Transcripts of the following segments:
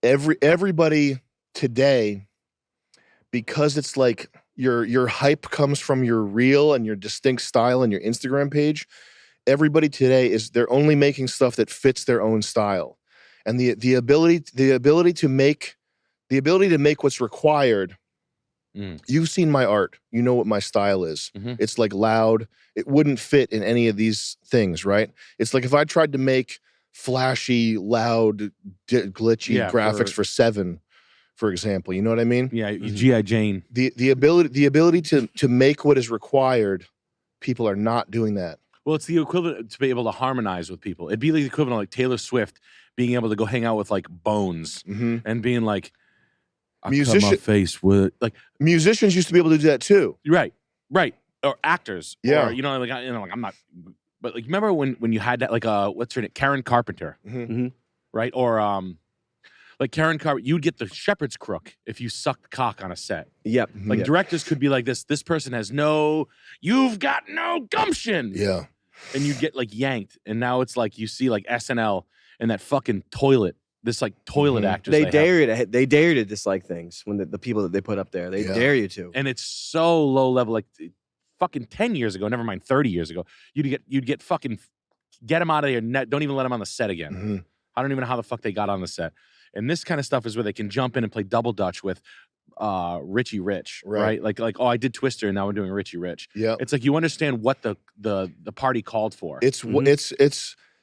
everybody today, because it's like your hype comes from your reel and your distinct style and your Instagram page. Everybody today they're only making stuff that fits their own style, and the ability to make what's required. You've seen my art. You know what my style is. It's like loud. It wouldn't fit in any of these things, right? It's like if I tried to make flashy, loud, glitchy graphics for Seven, for example. You know what I mean? Yeah, G.I. Jane. The ability to make what is required, people are not doing that. Well, it's the equivalent to be able to harmonize with people. It'd be like the equivalent of like Taylor Swift being able to go hang out with like Bones and being like, I cut my face with like musicians used to be able to do that too. Right. Or actors. Yeah. Or, like I'm not. But like, remember when you had that like what's her name, Karen Carpenter, right? Or like Karen Carpenter, you'd get the shepherd's crook if you sucked cock on a set. Yep. Like directors could be like this person has you've got no gumption. Yeah. And you get like yanked, and now it's like you see like SNL and that fucking toilet. This like toilet actors. They dare you to dislike things when the people that they put up there. They dare you to. And it's so low level. Like fucking 10 years ago, never mind 30 years ago, you'd get fucking get them out of here. Don't even let them on the set again. I don't even know how the fuck they got on the set. And this kind of stuff is where they can jump in and play double dutch with Richie Rich, right? Like oh, I did Twister and now we're doing Richie Rich. Yeah. It's like you understand what the party called for.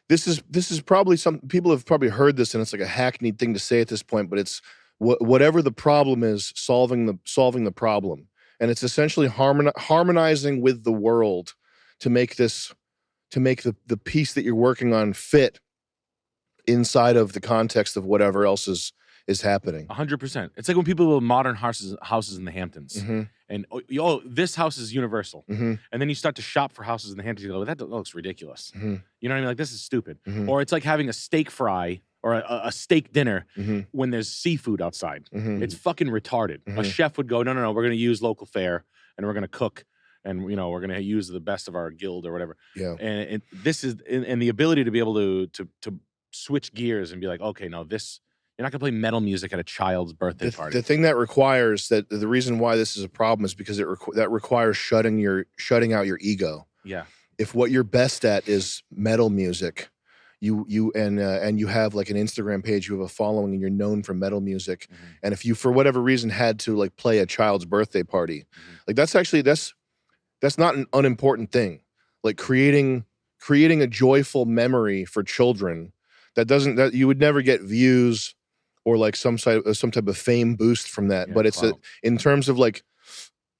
This is probably some people have probably heard this, and it's like a hackneyed thing to say at this point, but it's whatever the problem is, solving the problem, and it's essentially harmonizing with the world to make the piece that you're working on fit inside of the context of whatever else is happening. 100%. It's like when people build modern houses in the Hamptons. And this house is universal. And then you start to shop for houses in the Hamptons. You go, that looks ridiculous. You know what I mean? Like, this is stupid. Or it's like having a steak fry or a steak dinner when there's seafood outside. It's fucking retarded. A chef would go, no, we're going to use local fare and we're going to cook. And, we're going to use the best of our guild or whatever. Yeah. And this is, and the ability to be able to switch gears and be like, okay, no, this... You're not going to play metal music at a child's birthday party. The thing that requires that the reason why this is a problem is because that requires shutting out your ego. Yeah. If what you're best at is metal music, and you have like an Instagram page, you have a following, and you're known for metal music, and if you for whatever reason had to like play a child's birthday party, like that's not an unimportant thing. Like creating a joyful memory for children that you would never get views or like some type of fame boost from that. But it's in terms of like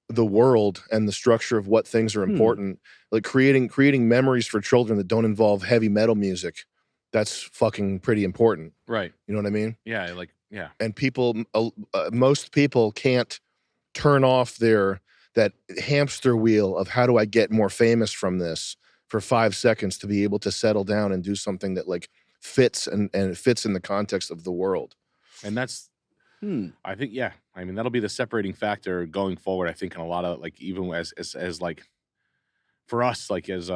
the world and the structure of what things are important, like creating memories for children that don't involve heavy metal music, that's fucking pretty important. Right. You know what I mean? Yeah. And most people can't turn off that hamster wheel of how do I get more famous from this for 5 seconds to be able to settle down and do something that like fits and it fits in the context of the world. And that's, I think, I mean, that'll be the separating factor going forward. I think in a lot of like, even as like for us, like as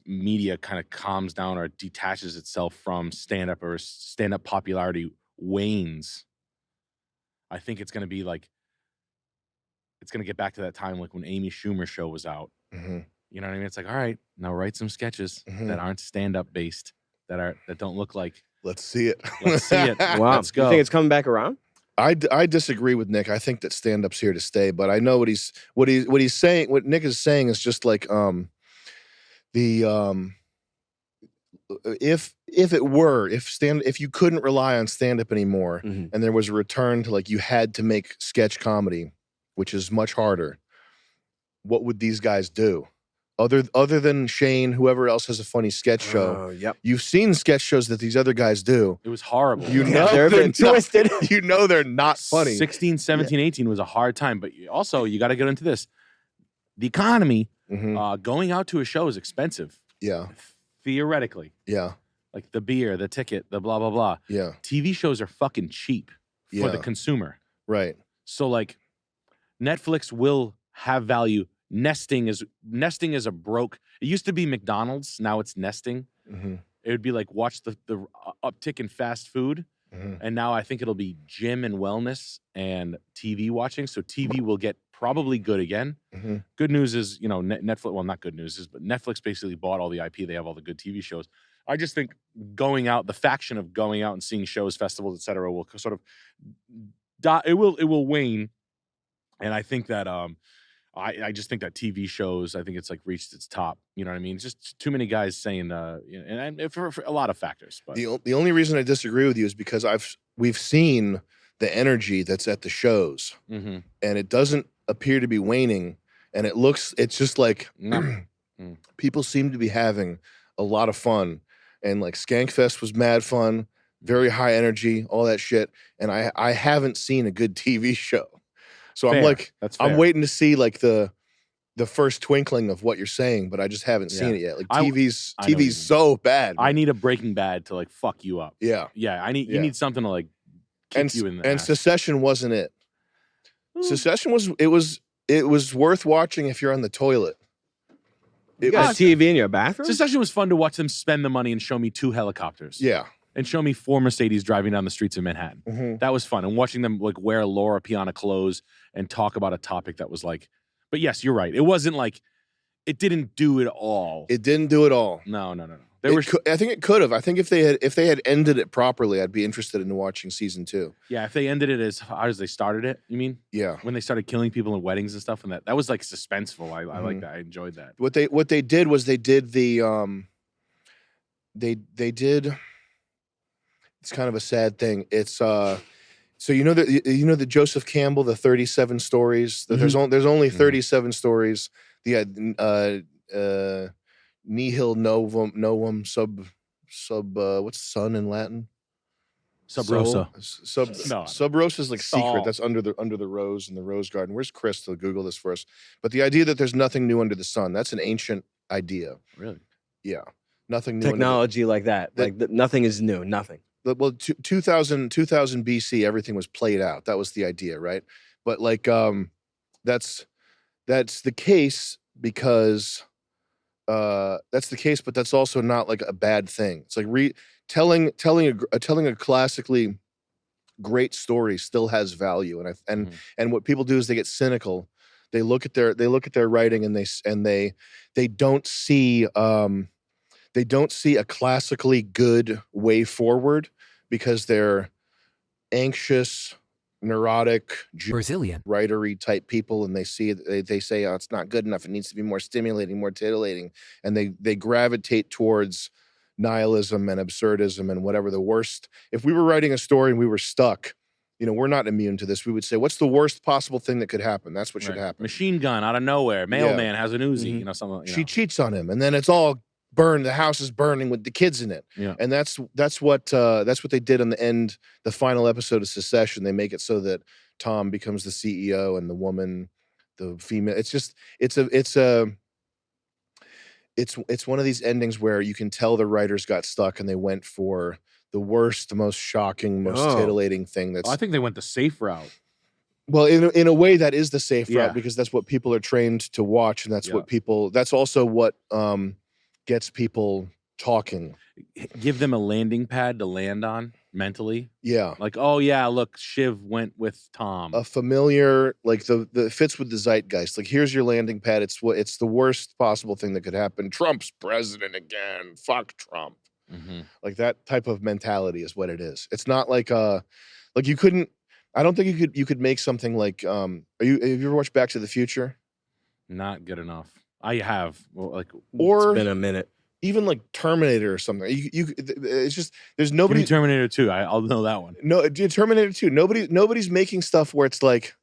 media kind of calms down or detaches itself from stand-up or stand-up popularity wanes, I think it's going to be like, it's going to get back to that time like when Amy Schumer's show was out. You know what I mean? It's like, all right, now write some sketches that aren't stand-up based, that don't look like. Let's see it. Let's see it. Wow. Let's go. You think it's coming back around? I disagree with Nick. I think that stand-up's here to stay, but I know what he's saying. What Nick is saying is just like if you couldn't rely on stand-up anymore and there was a return to like you had to make sketch comedy, which is much harder, what would these guys do? Other than Shane, whoever else has a funny sketch show, you've seen sketch shows that these other guys do. It was horrible. You know they're twisted. You know they're not funny. 16, 17, 18 was a hard time, but also you got to get into this. The economy, going out to a show is expensive. Yeah. Theoretically. Yeah. Like the beer, the ticket, the blah, blah, blah. Yeah. TV shows are fucking cheap for the consumer. Right. So like Netflix will have value. Nesting is a broke. It used to be McDonald's. Now it's nesting. It would be like watch the uptick in fast food. And now I think it'll be gym and wellness and TV watching. So TV will get probably good again. Good news is, you know, Netflix, well, not good news is, but Netflix basically bought all the IP. They have all the good TV shows. I just think going out, the faction of going out and seeing shows, festivals, etc., will sort of it will wane. And I think that I just think that TV shows, I think it's like reached its top. You know what I mean? Just too many guys saying, and for a lot of factors. But the only reason I disagree with you is because we've seen the energy that's at the shows, and it doesn't appear to be waning. And it's just like people seem to be having a lot of fun. And like Skankfest was mad fun, very high energy, all that shit. And I haven't seen a good TV show. So fair. I'm like, I'm waiting to see like the first twinkling of what you're saying, but I just haven't seen it yet. Like TV's so bad. Man. I need a Breaking Bad to like fuck you up. Yeah. Yeah. You need something to like kick you in the ass. Secession wasn't it. Secession it was worth watching if you're on the toilet. You got a TV in your bathroom? Secession was fun to watch them spend the money and show me 2 helicopters. Yeah. And show me 4 Mercedes driving down the streets of Manhattan. That was fun. And watching them like wear Laura Piana clothes and talk about a topic that was like, but yes, you're right. It wasn't like, it didn't do it all. It didn't do it all. No. I think it could have. I think if they had ended it properly, I'd be interested in watching season 2. Yeah, if they ended it as they started it, you mean? Yeah. When they started killing people in weddings and stuff, and that was like suspenseful. I like that. I enjoyed that. What they did was they did the they did. It's kind of a sad thing. It's so you know the Joseph Campbell, the 37 stories. There's only 37 stories. The nihil novum sub what's sun in Latin? Sub rosa. Sub rosa is like secret. That's under the rose in the rose garden. Where's Chris to Google this for us? But the idea that there's nothing new under the sun, that's an ancient idea. Really? Yeah. Nothing new. Technology like that. Nothing is new. Nothing. Well, 2000 BC, everything was played out. That was the idea, right? But like, that's the case because that's the case, but that's also not like a bad thing. It's like telling a classically great story still has value, and what people do is they get cynical. They look at their writing and they don't see a classically good way forward because they're anxious, neurotic, Brazilian writery type people, and they say, oh, it's not good enough. It needs to be more stimulating, more titillating, and they gravitate towards nihilism and absurdism and whatever the worst. If we were writing a story and we were stuck, we're not immune to this. We would say, what's the worst possible thing that could happen? That's what should happen. Machine gun out of nowhere. Mailman has an Uzi. Something. She cheats on him, and then it's all burned. The house is burning with the kids in it. Yeah. And that's what they did on the end, the final episode of Secession. They make it so that Tom becomes the CEO and the woman, the female. It's one of these endings where you can tell the writers got stuck and they went for the worst, the most shocking, most titillating thing. I think they went the safe route. Well, in a way, that is the safe route because that's what people are trained to watch, and that's also what gets people talking. Give them a landing pad to land on mentally. Yeah. Like, oh yeah, look, Shiv went with Tom. A familiar, like the fits with the zeitgeist. Like, here's your landing pad. It's the worst possible thing that could happen. Trump's president again. Fuck Trump. Like that type of mentality is what it is. It's not like you couldn't. I don't think you could make something like. Have you ever watched Back to the Future? Not good enough. I have. Well, it's been a minute. Even like Terminator or something. It's just there's nobody. Give me Terminator 2. I'll know that one. No, Terminator 2. Nobody's making stuff where it's like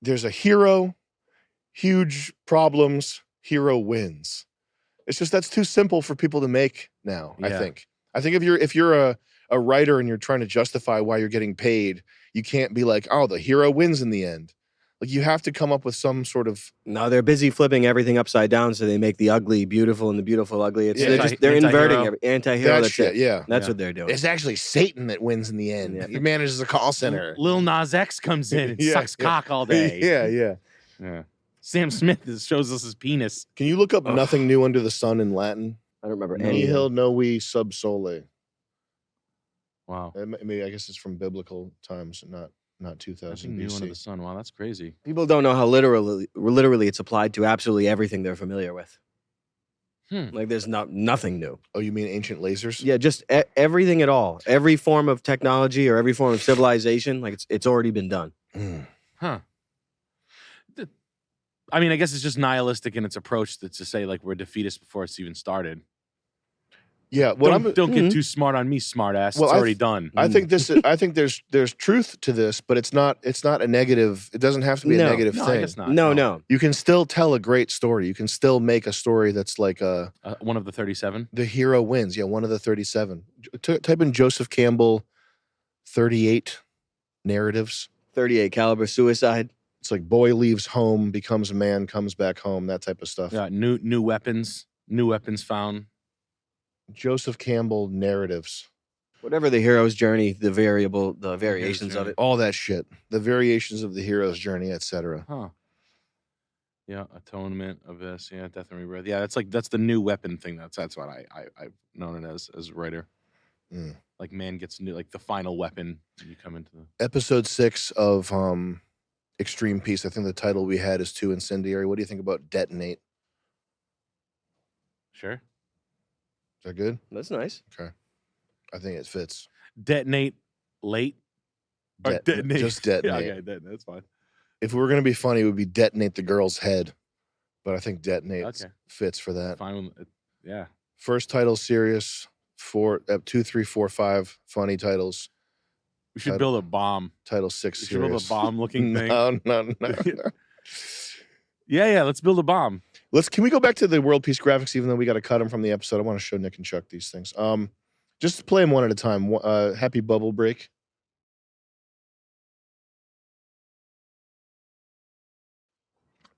there's a hero, huge problems, hero wins. It's just that's too simple for people to make now. Yeah. I think if you're a writer and you're trying to justify why you're getting paid, you can't be like, oh, the hero wins in the end. Like, you have to come up with some sort of. No, they're busy flipping everything upside down, so they make the ugly beautiful and the beautiful ugly. They're inverting every anti-hero. That's it. Yeah, that's what they're doing. It's actually Satan that wins in the end. Yeah. He manages a call center. Lil Nas X comes in and sucks cock all day. Yeah. Sam Smith shows us his penis. Can you look up nothing new under the sun in Latin? I don't remember any. Nihil novi sub sole. Wow. I mean, I guess it's from biblical times, not 2000 Nothing new under the BC. sun. Wow, that's crazy. People don't know how literally it's applied to absolutely everything they're familiar with. Like there's nothing new. Oh, you mean ancient lasers? Yeah, just everything at all. Every form of technology or every form of civilization, like it's already been done. Huh. I mean, I guess it's just nihilistic in its approach to say like we're defeatist before it's even started. Yeah, well, don't get too smart on me, smartass. Well, it's already done. I think I think there's truth to this, but it's not a negative. It doesn't have to be a negative thing. I guess not. No. You can still tell a great story. You can still make a story that's like one of the 37. The hero wins. Yeah, one of the 37. Type in Joseph Campbell 38 narratives. 38 caliber suicide. It's like boy leaves home, becomes a man, comes back home, that type of stuff. Yeah, new weapons found. Joseph Campbell narratives. Whatever the hero's journey, the variations of it. All that shit. The variations of the hero's journey, etc. Huh. Yeah, atonement of this. Yeah, death and rebirth. Yeah, that's the new weapon thing. That's what I've known it as a writer. Like man gets new, like the final weapon. You come into the episode 6 of Extreme Peace. I think the title we had is too incendiary. What do you think about detonate? Sure. Is that good? That's nice. Okay. I think it fits. Detonate late. Or detonate. Just detonate. Yeah, okay, detonate. That's fine. If we were going to be funny, it would be detonate the girl's head. But I think detonate fits for that. Fine. Yeah. First title, serious. 2, 3, 4, 5 funny titles. We should build a bomb. Title 6 serious. We should build a bomb-looking thing. No. Yeah. Let's build a bomb. Can we go back to the world peace graphics, even though we got to cut them from the episode? I want to show Nick and Chuck these things. Just play them one at a time. Happy bubble break.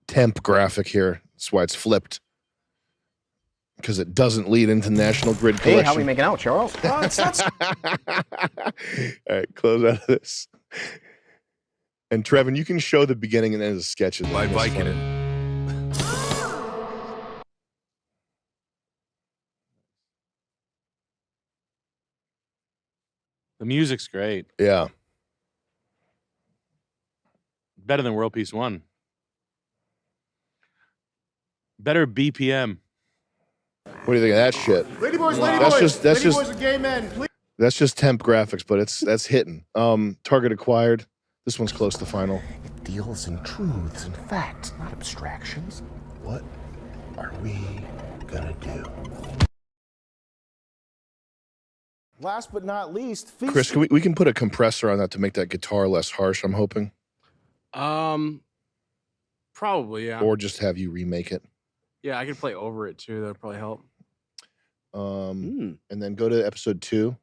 Temp graphic here. That's why it's flipped. Because it doesn't lead into National Grid collection. Hey, how we making out, Charles? All right, close out of this. And Trevin, you can show the beginning and end of the sketches. By Vicodin. The music's great. Yeah. Better than World Peace 1. Better BPM. What do you think of that shit? Ladyboys and gay men, please. That's just temp graphics, but that's hitting. Target acquired. This one's close to final. It deals in truths and facts, not abstractions. What are we gonna do? Last but not least, Chris, we can put a compressor on that to make that guitar less harsh, I'm hoping. Probably, yeah. Or just have you remake it. Yeah, I could play over it too. That'd probably help. And then go to episode 2.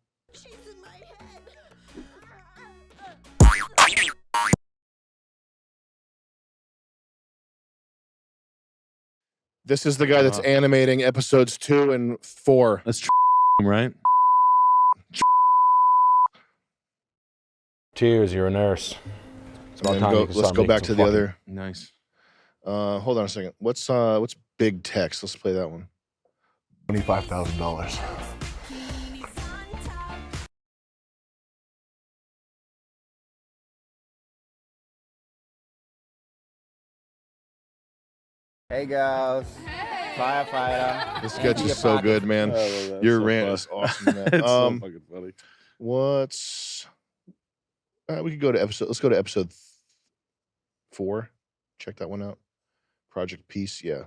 This is the guy that's animating episodes 2 and 4. That's right? Cheers, you're a nurse. Let's go back to the other. Nice. Hold on a second. What's big text? Let's play that one. $25,000. Hey, guys. Firefighter. This sketch is so good, man. Your rant is awesome, man. It's so fucking funny. We could go to episode. Let's go to episode 4. Check that one out. Project Peace. Yeah.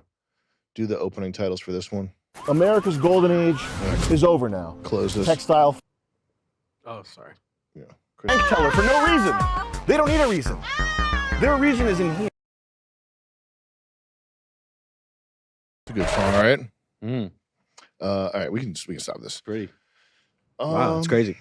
Do the opening titles for this one. America's golden age is over now. Close this. Textile. Oh, sorry. Yeah. Bank teller for no reason. They don't need a reason. Their reason is in here. It's a good song, all right? All right, we can stop this. Pretty. Wow, it's crazy.